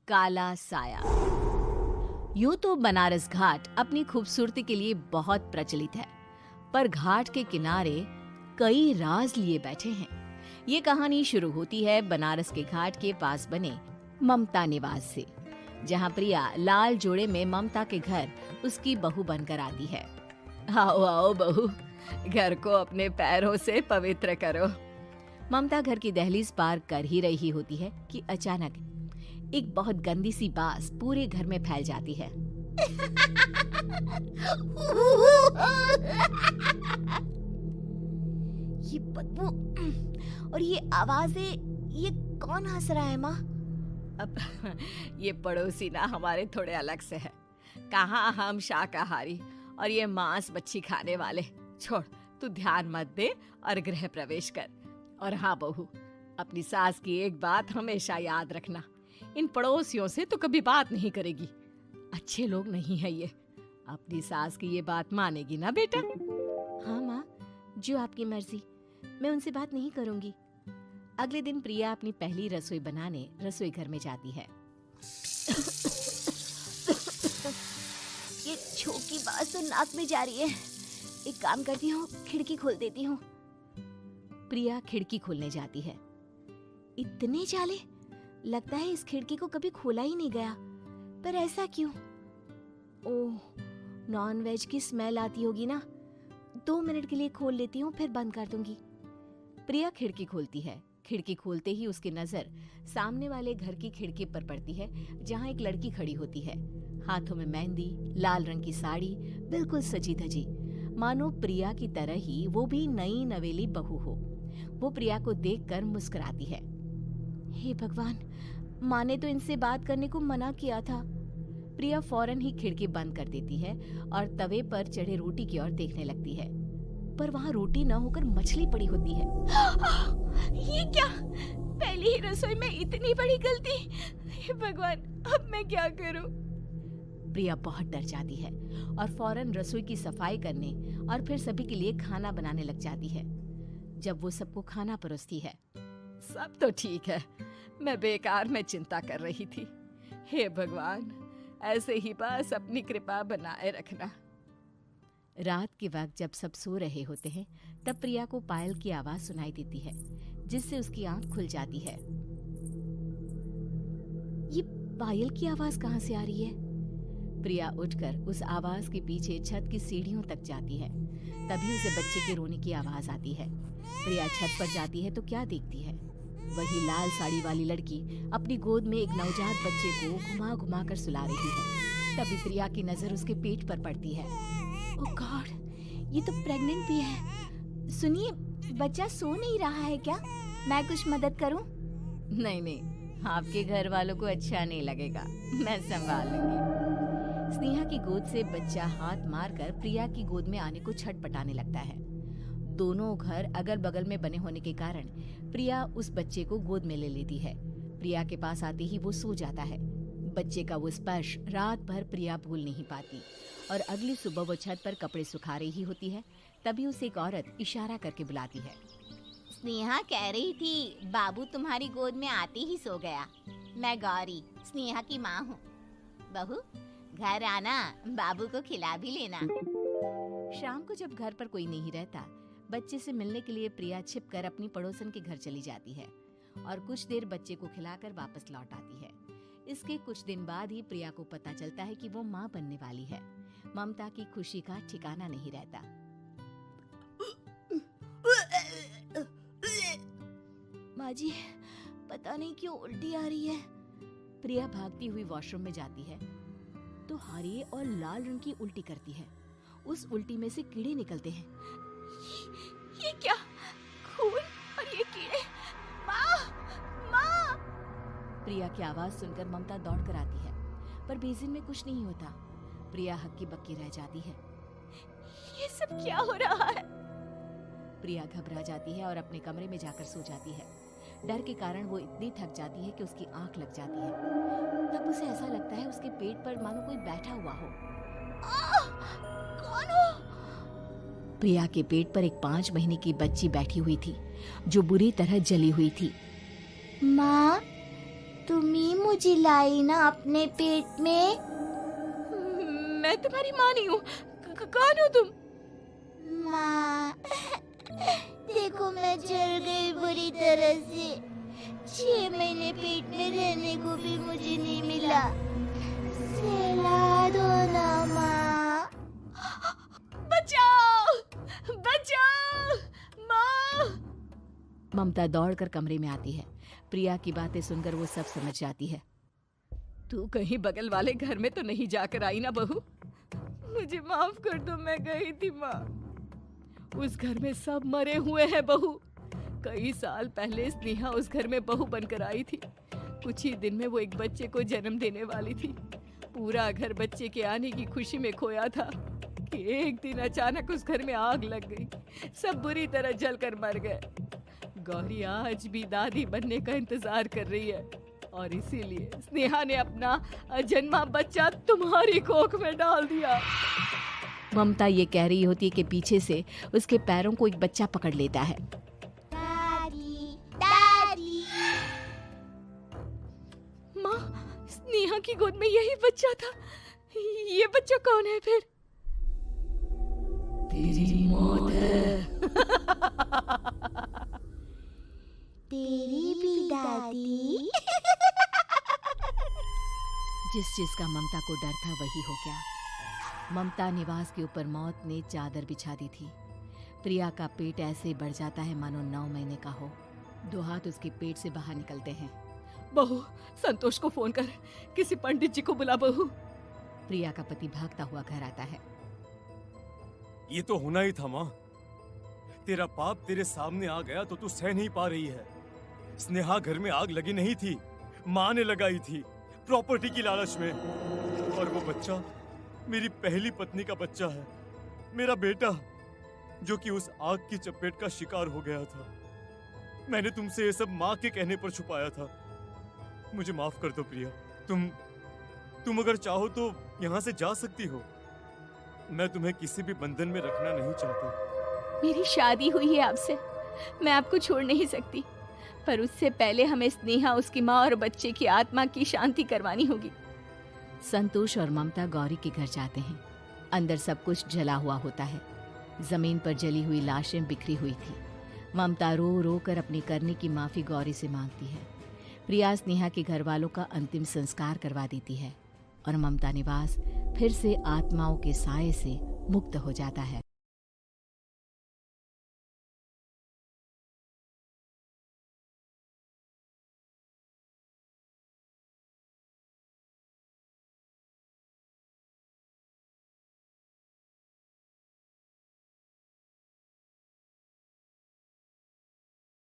काला साया। यूं तो बनारस घाट अपनी खूबसूरती के लिए बहुत प्रचलित है, पर घाट के किनारे कई राज लिए बैठे हैं। ये कहानी शुरू होती है बनारस के घाट के पास बने ममता निवास से, जहां प्रिया लाल जोड़े में ममता के घर उसकी बहू बनकर आती है। आओ आओ बहू, घर को अपने पैरों से पवित्र करो। ममता घर की दहलीज पार कर ही रही होती है कि अचानक एक बहुत गंदी सी बास पूरे घर में फैल जाती है। ये बदबू और ये आवाजें, ये कौन हंस रहा है माँ? अब ये पड़ोसी ना हमारे थोड़े अलग से है। कहाँ हम शाकाहारी और ये मांस मच्छी खाने वाले। छोड़, तू ध्यान मत दे और गृह प्रवेश कर। और हाँ बहू, अपनी सास की एक बात हमेशा याद रखना, इन पड़ोसियों से तो कभी बात नहीं करेगी। अच्छे लोग नहीं है ये। अपनी सास की ये बात मानेगी ना बेटा? हाँ माँ, जो आपकी मर्जी, मैं उनसे बात नहीं करूंगी। अगले दिन प्रिया अपनी पहली रसोई बनाने रसोई घर में जाती है। ये छोकी बात तो नाक में जा रही है। एक काम करती हूँ, खिड़की खोल देती हूँ। प्रिया खिड़की खोलने जाती है। इतने जाले, लगता है इस खिड़की को कभी खोला ही नहीं गया। पर ऐसा क्यों? ओह, नॉन वेज की स्मेल आती होगी ना। 2 मिनट के लिए खोल लेती हूँ, फिर बंद कर दूंगी। प्रिया खिड़की खोलती है। खिड़की खोलते ही उसकी नजर सामने वाले घर की खिड़की पर पड़ती है, जहाँ एक लड़की खड़ी होती है। हाथों में मेहंदी, लाल रंग की साड़ी, बिल्कुल सजी धजी, मानो प्रिया की तरह ही वो भी नई नवेली बहू हो। वो प्रिया को देखकर मुस्कुराती है। हे भगवान, माँ ने तो इनसे बात करने को मना किया था। प्रिया फौरन ही खिड़की बंद कर देती है और तवे पर चढ़े रोटी की ओर देखने लगती है, पर वहाँ रोटी न होकर मछली पड़ी होती है। ये क्या? पहली ही रसोई में इतनी बड़ी गलती। हे भगवान, अब मैं क्या करूं? प्रिया बहुत डर जाती है और फौरन रसोई की सफाई करने और फिर सभी के लिए खाना बनाने लग जाती है। जब वो सबको खाना परोसती है, सब तो ठीक है, मैं बेकार में चिंता कर रही थी। हे भगवान, ऐसे ही बस अपनी कृपा बनाए रखना। रात के वक्त जब सब सो रहे होते हैं, तब प्रिया को पायल की आवाज सुनाई देती है, जिससे उसकी आंख खुल जाती है। ये पायल की आवाज कहाँ से आ रही है? प्रिया उठकर उस आवाज के पीछे छत की सीढ़ियों तक जाती है। तभी उसे बच्चे के रोने की आवाज आती है। प्रिया छत पर जाती है तो क्या देखती है? वही लाल साड़ी वाली लड़की अपनी गोद में एक नवजात बच्चे को घुमा घुमा कर सुला रही है। तभी प्रिया की नजर उसके पेट पर पड़ती है। ओह गॉड, ये तो प्रेग्नेंट भी है। सुनिए, बच्चा सो नहीं रहा है क्या? मैं कुछ मदद करूं? नहीं नहीं, आपके घर वालों को अच्छा नहीं लगेगा, मैं संभाल लूंगी। स्नेहा की गोद से बच्चा हाथ मारकर प्रिया की गोद में आने को छटपटाने लगता है। दोनों घर अगल बगल में बने होने के कारण प्रिया उस बच्चे को गोद में ले लेती है। प्रिया के पास आते ही वो सो जाता है। बच्चे का वो स्पर्श रात भर प्रिया भूल नहीं पाती और अगली सुबह वो छत पर कपड़े सुखा रही होती है। तभी उसे एक औरत इशारा करके बुलाती है। स्नेहा कह रही थी बाबू तुम्हारी गोद में आते ही सो गया। मैं गौरी, स्नेहा की माँ हूँ। बहू, घर आना, बाबू को खिला भी लेना। शाम को जब घर पर कोई नहीं रहता, बच्चे से मिलने के लिए प्रिया छिपकर अपनी पड़ोसन के घर चली जाती है और कुछ देर बच्चे को खिलाकर वापस लौट आती है। इसके कुछ दिन बाद ही प्रिया को पता चलता है कि वो माँ बनने वाली है। ममता की खुशी का ठिकाना नहीं रहता। माँ जी, पता नहीं क्यों उल्टी आ रही है। प्रिया भागती हुई वॉशरूम में जाती है तो हरे और लाल रंग की उल्टी करती है। उस उल्टी में से कीड़े निकलते हैं। ये क्या? खून और ये कीड़े! माँ! माँ! प्रिया की आवाज सुनकर ममता दौड़ कर आती है, पर बेसिन में कुछ नहीं होता। प्रिया हक्की बक्की रह जाती है। ये सब क्या हो रहा है? प्रिया घबरा जाती है और अपने कमरे में जाकर सो जाती है। डर के कारण वो इतनी थक जाती है कि उसकी आंख लग जाती है। तब उसे ऐसा लगता है उसके पेट पर मानो कोई बैठा हुआ हो। कौन हो? प्रिया के पेट पर एक 5 महीने की बच्ची बैठी हुई थी, जो बुरी तरह जली हुई थी। माँ, तुम ही मुझे लाई ना अपने पेट में। मैं तुम्हारी माँ नहीं हूँ। कौन हो तुम? माँ, देखो मैं जल गई बुरी तरह से। 6 महीने पेट में रहने को भी मुझे नहीं मिला। सहला दो ना माँ। बचाओ, बचाओ, माँ! ममता दौड़कर कमरे में आती है। प्रिया की बातें सुनकर वो सब समझ जाती है। तू कहीं बगल वाले घर में तो नहीं जाकर आई ना बहू? मुझे माफ कर दो, मैं गई थी माँ। उस घर में सब मरे हुए हैं बहू। कई साल पहले स्नेहा उस घर में बहू बनकर आई थी। कुछ ही दिन में वो एक बच्चे को जन्म देने वाली थी। पूरा घर बच्चे के आने की खुशी में खोया था कि एक दिन अचानक उस घर में आग लग गई। सब बुरी तरह जलकर मर गए। गौरी आज भी दादी बनने का इंतजार कर रही है और इसीलिए स्नेहा ने अपना अजन्मा बच्चा तुम्हारी कोख में डाल दिया। ममता ये कह रही होती है कि पीछे से उसके पैरों को एक बच्चा पकड़ लेता है। दादी, दादी। माँ, स्नेहा की गोद में यही बच्चा था। ये बच्चा कौन है फिर? तेरी मौत है। तेरी भी दादी। जिस चीज का ममता को डर था वही हो गया। ममता निवास के ऊपर मौत ने चादर बिछा दी थी। प्रिया का पेट ऐसे बढ़ जाता है मानो 9 महीने का हो। 2 हाथ उसके पेट से बाहर निकलते हैं। बहू, संतोष को फोन कर, किसी पंडित जी को बुला बहू। प्रिया का पति भागता हुआ घर आता है। ये तो होना ही था माँ। तेरा पाप तेरे सामने आ गया तो तू सह नहीं पा रही है। स्नेहा घर में आग लगी नहीं थी, माँ ने लगाई थी, प्रॉपर्टी की लालच में। और वो बच्चा मेरी पहली पत्नी का बच्चा है, मेरा बेटा, जो कि उस आग की चपेट का शिकार हो गया था। मैंने तुमसे ये सब माँ के कहने पर छुपाया था। मुझे माफ कर दो प्रिया। तुम अगर चाहो तो यहाँ से जा सकती हो। मैं तुम्हें किसी भी बंधन में रखना नहीं चाहता। मेरी शादी हुई है आपसे, मैं आपको छोड़ नहीं सकती, पर उससे पहले हमें स्नेहा, उसकी माँ और बच्चे की आत्मा की शांति करवानी होगी। संतोष और ममता गौरी के घर जाते हैं। अंदर सब कुछ जला हुआ होता है। जमीन पर जली हुई लाशें बिखरी हुई थी। ममता रो रो कर अपनी करने की माफी गौरी से मांगती है। प्रिया स्नेहा के घर वालों का अंतिम संस्कार करवा देती है और ममता निवास फिर से आत्माओं के साए से मुक्त हो जाता है।